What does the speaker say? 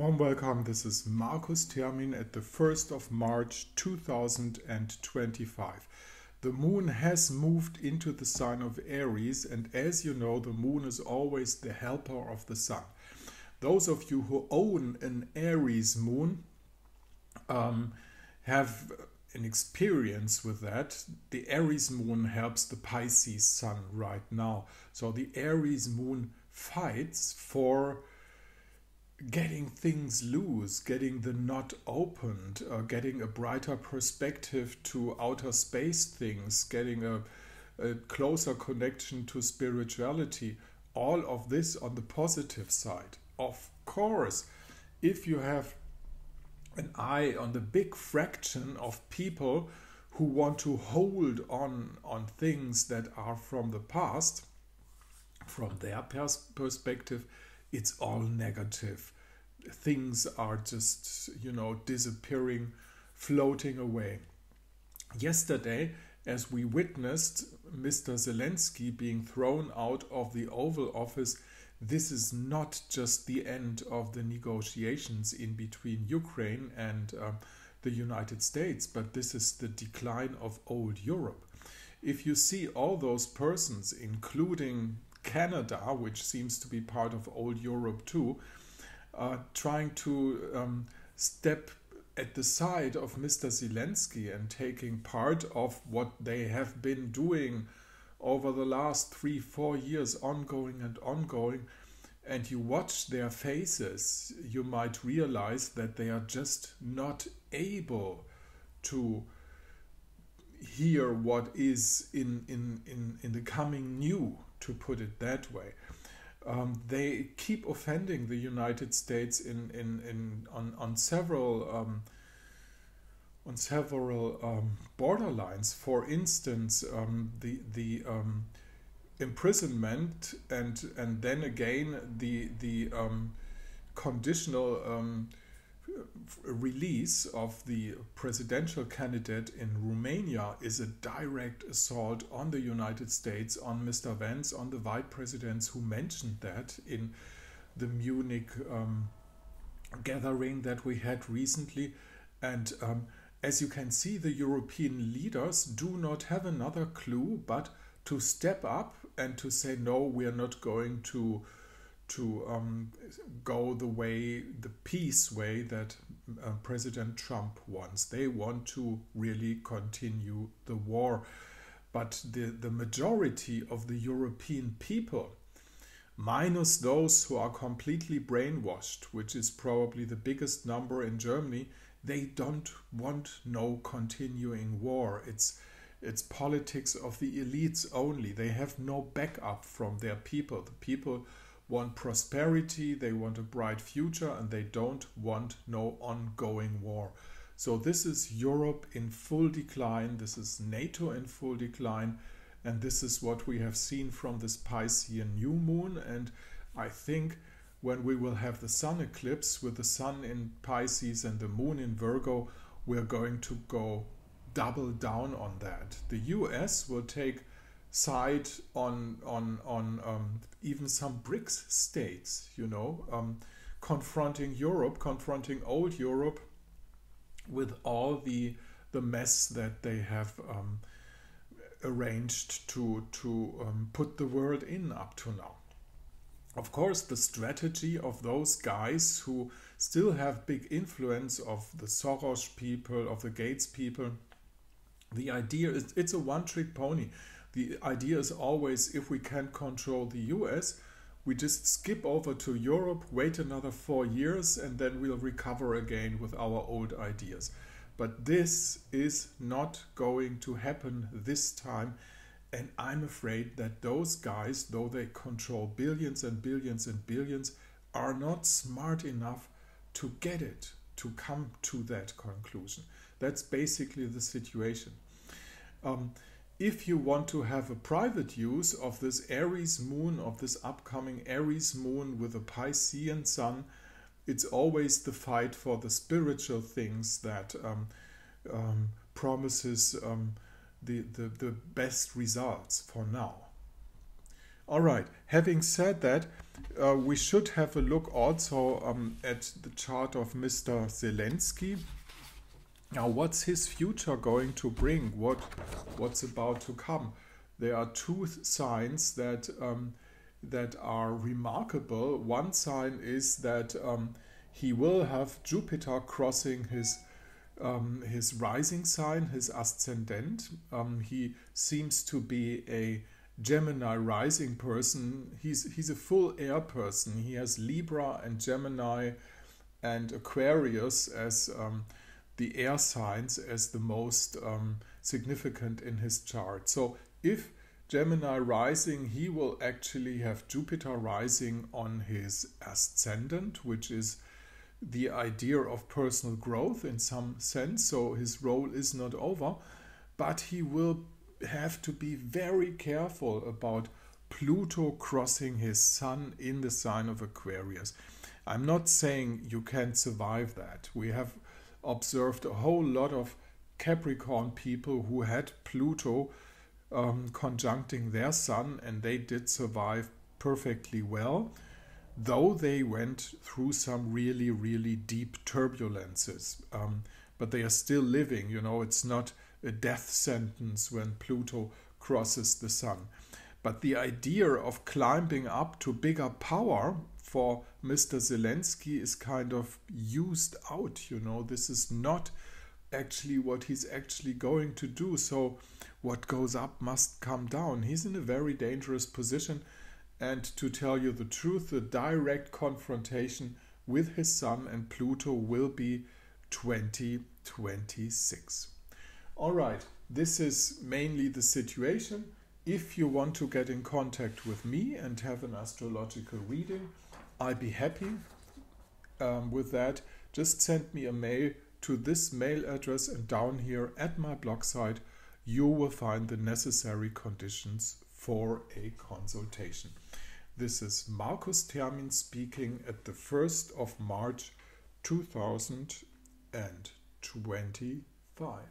warm welcome. This is Markus Termin at the 1st of March 2025. The moon has moved into the sign of Aries, and as you know, the moon is always the helper of the sun. Those of you who own an Aries moon have an experience with that. The Aries moon helps the Pisces sun right now. So the Aries moon fights for getting things loose, getting the knot opened, getting a brighter perspective to outer space things, getting a closer connection to spirituality. All of this on the positive side. Of course, if you have an eye on the big fraction of people who want to hold on things that are from the past, from their perspective, it's all negative. Things are just, disappearing, floating away. Yesterday, as we witnessed Mr. Zelensky being thrown out of the Oval Office, this is not just the end of the negotiations in between Ukraine and the United States, but this is the decline of old Europe. If you see all those persons, including Canada, which seems to be part of old Europe too, trying to step at the side of Mr. Zelensky and taking part of what they have been doing over the last 3-4 years, ongoing, and you watch their faces, you might realize that they are just not able to hear what is in the coming new, to put it that way. They keep offending the United States on several borderlines. For instance, the imprisonment and then again the conditional release of the presidential candidate in Romania is a direct assault on the United States, on Mr. Vance, on the vice presidents who mentioned that in the Munich gathering that we had recently. And as you can see, the European leaders do not have another clue but to step up and to say, no, we are not going to go the peace way that President Trump wants. They want to really continue the war. But the majority of the European people, minus those who are completely brainwashed, which is probably the biggest number in Germany, they don't want no continuing war. It's politics of the elites only. They have no backup from their people. The people want prosperity, they want a bright future, and they don't want no ongoing war. So this is Europe in full decline, this is NATO in full decline, and this is what we have seen from this Piscean new moon. And I think when we will have the sun eclipse with the sun in Pisces and the moon in Virgo, we're going to go double down on that. The US will take side on even some BRICS states, confronting Europe, confronting old Europe with all the mess that they have arranged to put the world in up to now. Of course, the strategy of those guys who still have big influence, of the Soros people, of the Gates people, the idea is it's a one-trick pony. The idea is always, if we can't control the US, we just skip over to Europe, wait another 4 years, and then we'll recover again with our old ideas. But this is not going to happen this time. And I'm afraid that those guys, though they control billions and billions and billions, are not smart enough to get it, to come to that conclusion. That's basically the situation. If you want to have a private use of this Aries moon, of this upcoming Aries moon with a Piscean sun, it's always the fight for the spiritual things that promises the best results for now. All right, having said that, we should have a look also at the chart of Mr. Zelensky. Now, what's his future going to bring? What's about to come? There are two signs that that are remarkable. One sign is that he will have Jupiter crossing his rising sign, his ascendant. He seems to be a Gemini rising person. He's a full air person. He has Libra and Gemini and Aquarius as the air signs as the most significant in his chart. So if Gemini rising, he will actually have Jupiter rising on his ascendant, which is the idea of personal growth in some sense. So his role is not over, but he will have to be very careful about Pluto crossing his sun in the sign of Aquarius. I'm not saying you can't survive that. We have observed a whole lot of Capricorn people who had Pluto conjuncting their sun, and they did survive perfectly well, though they went through some really, really deep turbulences. But they are still living, you know, it's not a death sentence when Pluto crosses the sun. But the idea of climbing up to bigger power for Mr. Zelensky is kind of used out, you know. This is not actually what he's actually going to do. So what goes up must come down. He's in a very dangerous position. And to tell you the truth, the direct confrontation with his sun and Pluto will be 2026. All right, this is mainly the situation. If you want to get in contact with me and have an astrological reading, I'd be happy with that. Just send me a mail to this mail address, and down here at my blog site you will find the necessary conditions for a consultation. This is Markus Termin speaking at the 1st of March 2025.